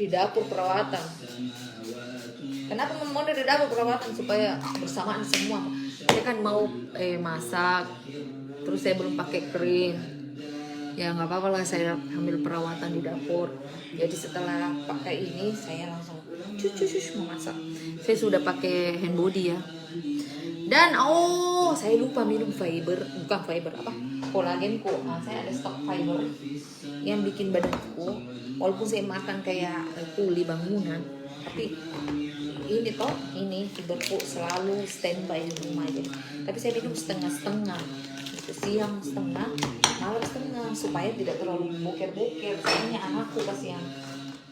di dapur perawatan. Kenapa mau di dapur perawatan? Supaya bersamaan semua. Saya kan mau masak, terus saya belum pakai krim. Ya nggak apa-apa lah, saya ambil perawatan di dapur. Jadi setelah pakai ini saya langsung cuci mau masak. Saya sudah pakai hand body ya. Dan saya lupa minum bukan fiber apa? Kolagenku. Nah, saya ada stok fiber yang bikin badanku, walaupun saya makan kayak kuli bangunan, tapi ini fiberku selalu standby di rumah aja. Tapi saya minum setengah-setengah. Siang setengah, malam setengah, supaya tidak terlalu boker-boker. Soalnya anakku kasihan.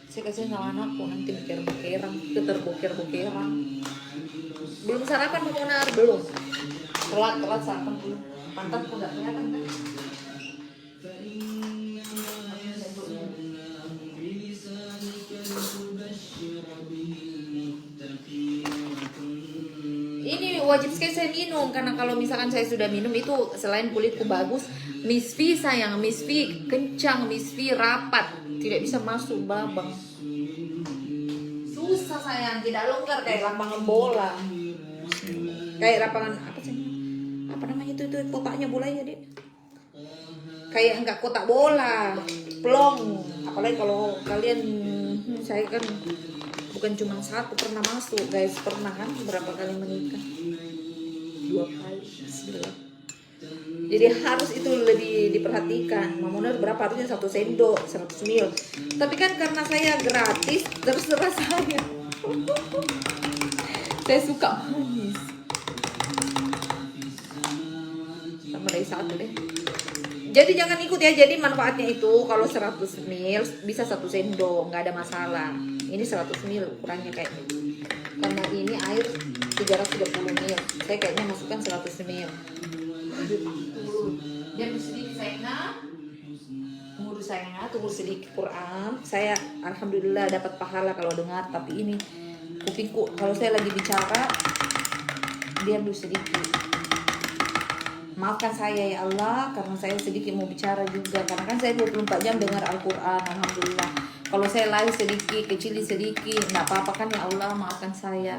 Saya kasihan sama anakku, nanti boker-bokeran, keterboker-bokeran. Belum sarapan Monar? Belum. Telat sarapan belum. Pantatku udah kelihatan kan? Ini wajib sekali saya minum, karena kalau misalkan saya sudah minum itu selain kulitku bagus, Miss V sayang, Miss V kencang, Miss V rapat, tidak bisa masuk babang. Susah sayang, tidak longgar kayak lapangan bola. Kayak lapangan apa namanya itu kotaknya bolanya deh. Kayak enggak kotak bola, plong. Apalagi kalau kalian, saya kan bukan cuma satu pernah masuk, guys, pernah kan berapa kali menikah? 2 kali. Bismillah. Jadi harus itu lebih diperhatikan. Mamunar berapa harusnya 1 sendok 100 ml. Tapi kan karena saya gratis, terus rasanya saya suka manis. Tambah lagi 1 deh. Jadi jangan ikut ya. Jadi manfaatnya itu kalau 100 ml bisa 1 sendok, nggak ada masalah. Ini 100 ml ukurannya kayak ini. Karena ini air 330 ml. Saya kayaknya masukkan 100 ml. Dia sedikit sayangnya. Tunggu sedikit Quran. Saya alhamdulillah dapat pahala kalau dengar, tapi ini kupingku kalau saya lagi bicara dia dulu sedikit. Maafkan saya ya Allah, karena saya sedikit mau bicara juga. Karena kan saya 24 jam dengar Al-Quran, alhamdulillah. Kalau saya lari sedikit, kecil sedikit, nggak apa-apa kan ya Allah, maafkan saya.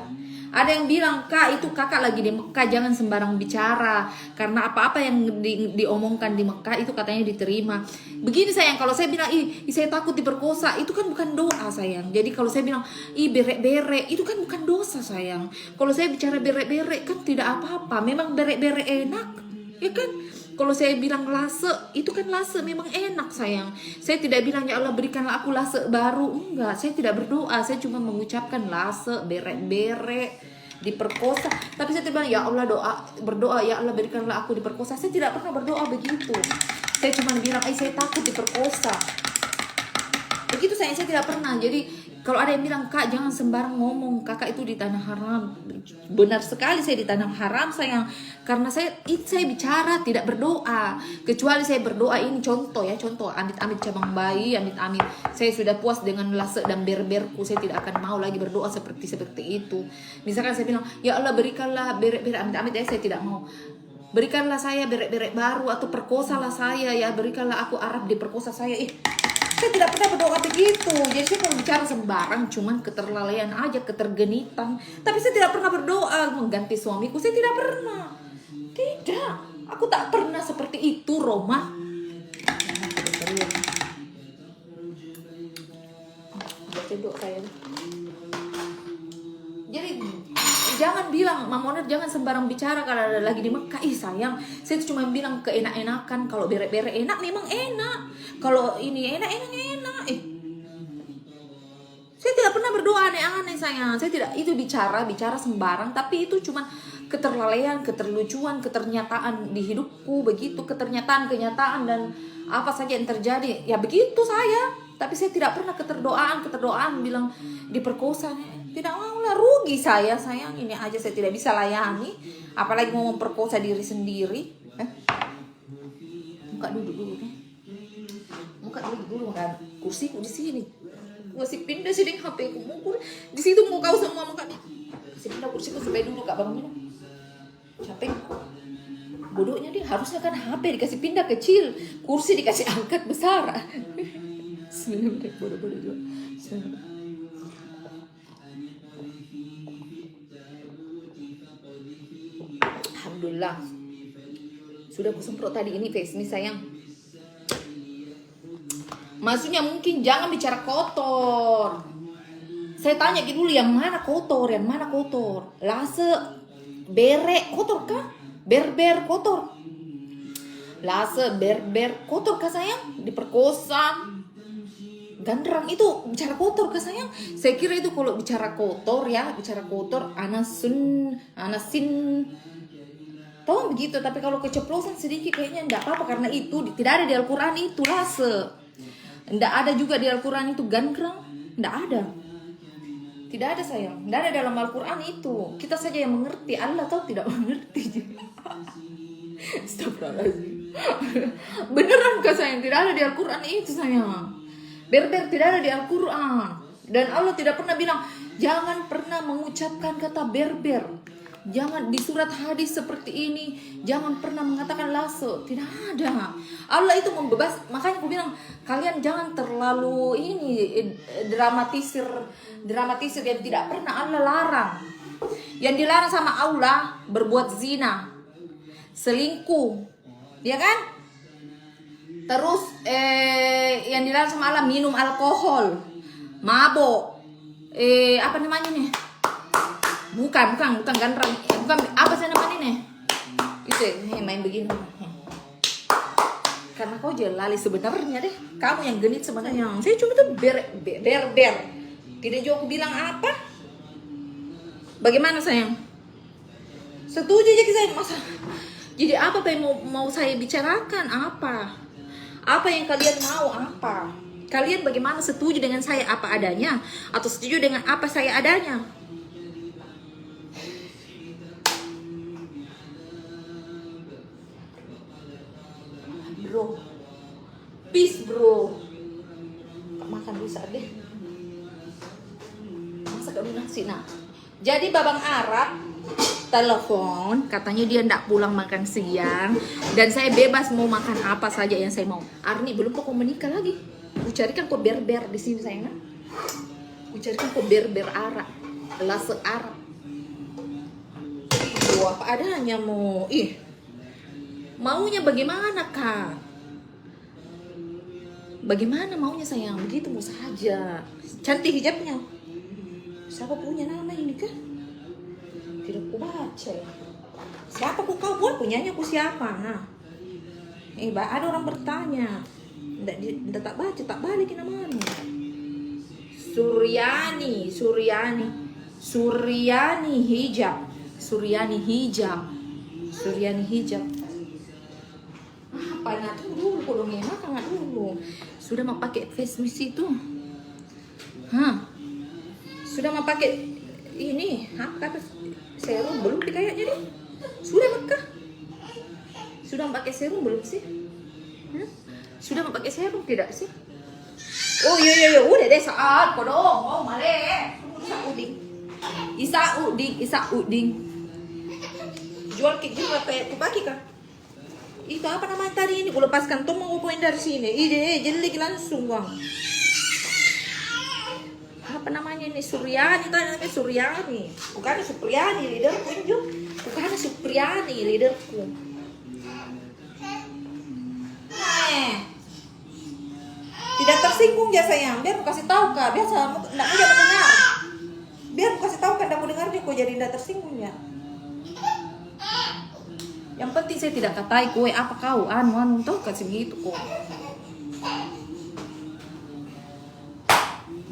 Ada yang bilang, Kak, itu kakak lagi di Mekah, jangan sembarang bicara. Karena apa-apa yang diomongkan di Mekah itu katanya diterima. Begini sayang, kalau saya bilang, saya takut diperkosa, itu kan bukan doa sayang. Jadi kalau saya bilang, berek-berek, itu kan bukan dosa sayang. Kalau saya bicara berek-berek kan tidak apa-apa, memang berek-berek enak. Ya kan, kalau saya bilang lase, itu kan lase memang enak sayang. Saya tidak bilang ya Allah berikanlah aku lase baru, enggak. Saya tidak berdoa, saya cuma mengucapkan lase, berek-berek, diperkosa. Tapi saya tidak bilang ya Allah berdoa ya Allah berikanlah aku diperkosa. Saya tidak pernah berdoa begitu. Saya cuma bilang saya takut diperkosa. Begitu saya tidak pernah. Jadi kalau ada yang bilang, Kak jangan sembarang ngomong, kakak itu di tanah haram. Benar sekali saya di tanah haram sayang. Karena saya bicara tidak berdoa. Kecuali saya berdoa ini contoh, amit-amit cabang bayi, amit-amit. Saya sudah puas dengan lase dan berberku. Saya tidak akan mau lagi berdoa seperti itu. Misalkan saya bilang, ya Allah berikanlah berek-berek, amit-amit saya tidak mau. Berikanlah saya berek-berek baru, atau perkosalah saya ya, berikanlah aku Arab diperkosa saya. Saya tidak pernah berdoa begitu. Jadi saya kalau bicara sembarang cuman keterlalaian aja, ketergenitan. Tapi saya tidak pernah berdoa mengganti suamiku. Saya tidak pernah. Tidak. Aku tak pernah seperti itu, Roma. Jadi jangan bilang, Mamoner jangan sembarang bicara kalau ada lagi di Mekah. Sayang, saya cuma bilang keenak-enakan. Kalau berek-berek enak memang enak. Kalau ini enak. Saya tidak pernah berdoa aneh-aneh sayang. Saya tidak itu bicara sembarang. Tapi itu cuma keterlalaian, keterlucuan, keternyata,an di hidupku begitu, kenyataan dan apa saja yang terjadi. Ya begitu saya. Tapi saya tidak pernah keterdoaan bilang diperkosa. Tidak mau lah, rugi saya sayang. Ini aja saya tidak bisa layani, apalagi mau memperkosa diri sendiri. Muka duduk dulu kan. Muka dulu kan. Kursiku di sini. Masih pindah sini HP ku. Di situ mau kau semua muka nih. Masih pindah kursiku supaya duduk Kak bangunnya. Capek. Bodohnya dia harusnya kan HP dikasih pindah kecil, kursi dikasih angkat besar. Sebenarnya bodoh juga. alhamdulillah. Sudah aku semprot tadi ini face mist sayang. Maksudnya mungkin jangan bicara kotor. Saya tanya dulu yang mana kotor, yang mana kotor. Lase, berek kotor kah? Berber kotor. Lase, berber kotor kah sayang? Diperkosa. Gandrang itu bicara kotor kah sayang? Saya kira itu kalau bicara kotor ya, bicara kotor anasin. Tahu begitu, tapi kalau keceplosan sedikit kayaknya enggak apa-apa karena itu tidak ada di Al-Qur'an itu lase. Enggak ada juga di Al-Qur'an itu gandrang, enggak ada. Tidak ada sayang, tidak ada dalam Al-Qur'an itu. Kita saja yang mengerti, Allah tahu tidak mengerti. Astagfirullahaladzim. Beneran kah sayang? Tidak ada di Al-Qur'an itu sayang. Berber tidak ada di Al-Quran. Dan Allah tidak pernah bilang jangan pernah mengucapkan kata berber. Jangan di surat hadis seperti ini jangan pernah mengatakan lase. Tidak ada. Allah itu membebas. Makanya aku bilang kalian jangan terlalu dramatisir yang tidak pernah Allah larang. Yang dilarang sama Allah berbuat zina, selingkuh, ya kan? Terus yang dilarang sama Allah minum alkohol, mabok, apa namanya nih? Bukan gandrang, bukan apa sih namanya nih? Itu main begini. Karena kau jelali sebenarnya deh. Kamu yang genit sebenarnya. Saya cuma tuh ber. Tidak juga aku bilang apa? Bagaimana sayang? Setuju aja saya masa. Jadi apa yang mau saya bicarakan apa? Apa yang kalian mau apa? Kalian bagaimana, setuju dengan saya apa adanya atau setuju dengan apa saya adanya? Bro, peace bro. Makan dulu saat deh. Masak nasi nah. Jadi babang Arab telepon, katanya dia ndak pulang makan siang dan saya bebas mau makan apa saja yang saya mau. Arni belum kok menikah lagi. Ku carikan kok berber di sini sayang. Ku carikan kok berber Arab, lase Arab. Wah, apa adanya mau. Maunya bagaimana kak? Bagaimana maunya sayang? Begitu mau saja. Cantik hijabnya. Siapa punya nama ini kah? Tidak ku baca ya. Siapa kau buat punyanya ku siapa? Nah, ada orang bertanya. Nggak tak baca, tak balik namanya. Suryani hijab. Apa nah dulu kalau makan dulu. Sudah mau pakai face mist itu? Sudah mau pakai ini? Kata serum belum kayaknya deh. Sudah Mekah? Sudah pakai serum belum sih? Sudah pakai serum tidak sih? Oh iya udah deh saat kau dong. Oh male. Isa uding. Jual kek juga ku pakai kah? Itu apa namanya tadi ini? Ku lepaskan tuh mau poin dari sini. Jelek langsung bang. Apa namanya ini? Suryani tadi namanya Suryani. Bukan Supriyani leaderku ini. Bukan Supriyani leaderku. Tidak tersinggung ya sayang. Biar aku kasih tahu kak. Biasa enggak mau mendengar. Biar aku kasih tahu kak enggak mau dengar dia kok jadi tidak tersinggung ya. Yang penting saya tidak katai kue apa kau anu tuh kasih begitu kok.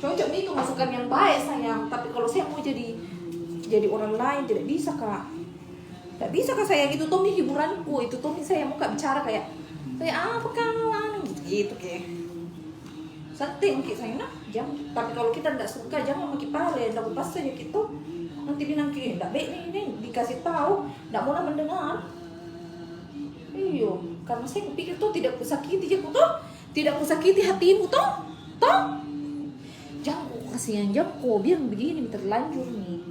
Cocok itu masukan yang baik sayang. Tapi kalau saya mau jadi orang lain tidak bisa kak. Tidak bisa kak sayang, itu Tommy hiburanku. Itu Tommy saya mau kak bicara kayak apa kawan gitu kayak. Setting kayak sayang nah jangan. Tapi kalau kita tidak suka jangan pakai pale. Tidak pas saja gitu. Nanti bilang kayak tidak baik ini dikasih tahu tidak mau mendengar. Iyo, karena saya pikir tuh tidak kusakiti aku tuh, tidak kusakiti hatimu tuh. Jangan kasihan jangan biar begini terlanjur nih.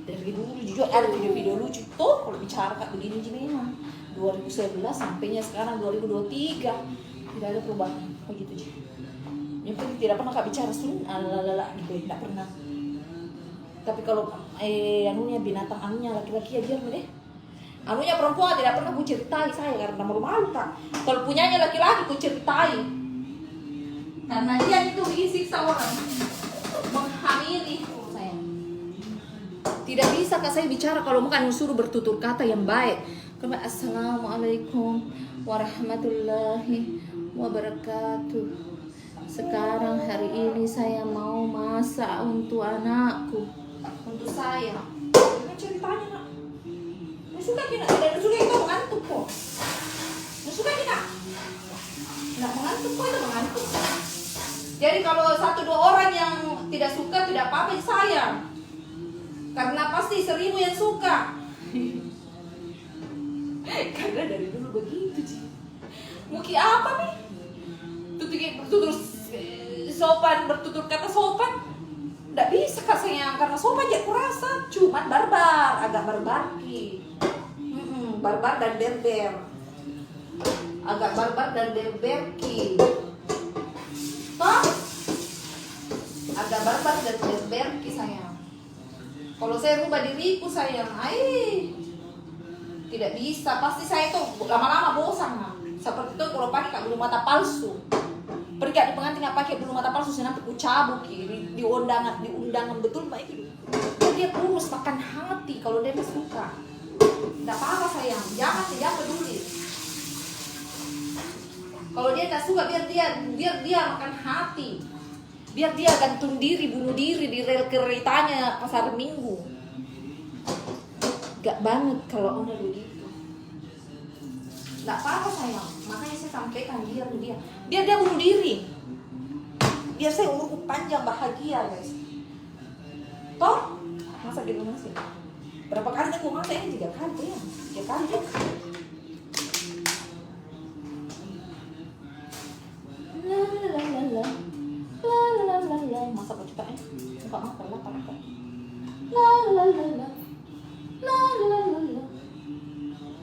Dari dulu jujur ada video lucu tuh kalau bicara kayak begini memang 2011 sampainya sekarang 2023 tidak ada perubahan begitu aja. Yang penting tidak pernah kak bicara gitu tidak pernah. Tapi kalau anunya binatang anunya laki-laki ya biar deh. Anunya perempuan tidak pernah ku ceritai saya karena malu-malu Kak. Kalau punyanya laki-laki ku ceritai. Karena dia itu bikin siksa orang, menghamili saya. Tidak bisa Kak saya bicara kalau bukan suruh bertutur kata yang baik. Assalamualaikum warahmatullahi wabarakatuh. Sekarang hari ini saya mau masak untuk anakku, untuk saya. Ini ceritanya Nak. Nggak suka kita, tidak suka itu mengantuk kok. Nggak suka kita. Nggak mengantuk kok, itu mengantuk. Jadi kalau 1-2 orang yang tidak suka tidak apa-apa saya. Karena pasti 1000 yang suka. Karena dari dulu begitu sih. Mungkin apa nih? Bertutur sopan, bertutur kata sopan. Nggak bisa Kak sayang, karena sopan aja kurasa. Cuman barbar, agak barbarki. Barbar dan berber. Agak barbar dan berberki. Toh? Agak barbar dan berberki sayang. Kalau saya rubah diriku sayang, tidak bisa, pasti saya tuh lama-lama bosan Nah. Seperti itu kalau pakai bulu mata palsu. Pergi di pengantin nggak pakai bulu mata palsu, saya nanti ku cabuk di undangan betul Mbak itu. Dia kurus makan hati kalau dia suka. Tidak apa-apa sayang, jangan peduli. Kalau dia nggak suka biar dia makan hati. Biar dia gantung diri, bunuh diri di rel keretanya pasar Minggu. Gak banget kalau udah begitu. Gak apa-apa sayang, makanya saya sampaikan biar dia bunuh diri. Biar saya umurku panjang bahagia guys. Toh masa gitu masih berapa kali aku masak ini 3 kali ya, 3 kali ya. Masa percobaan suka makan lah kan.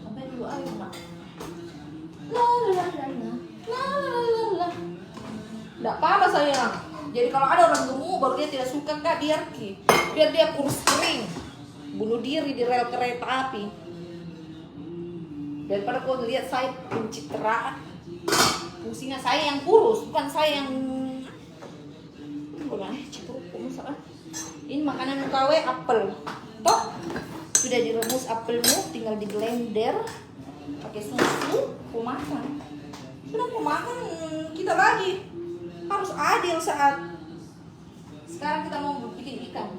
Sampai dulu ayo Nak. Nggak apa-apa sayang. Jadi kalau ada orang gemuk baru dia tidak suka Kak, biar dia kurus kering, bunuh diri di rel kereta api. Daripada kau lihat saya pencitraan. Fungsinya saya yang kurus, bukan saya yang ini makanan KW apel. Toh sudah direbus apelmu, tinggal di blender pakai susu, ku makan. Sudah ku makan, kita lagi harus adil saat sekarang kita mau bikin ikan.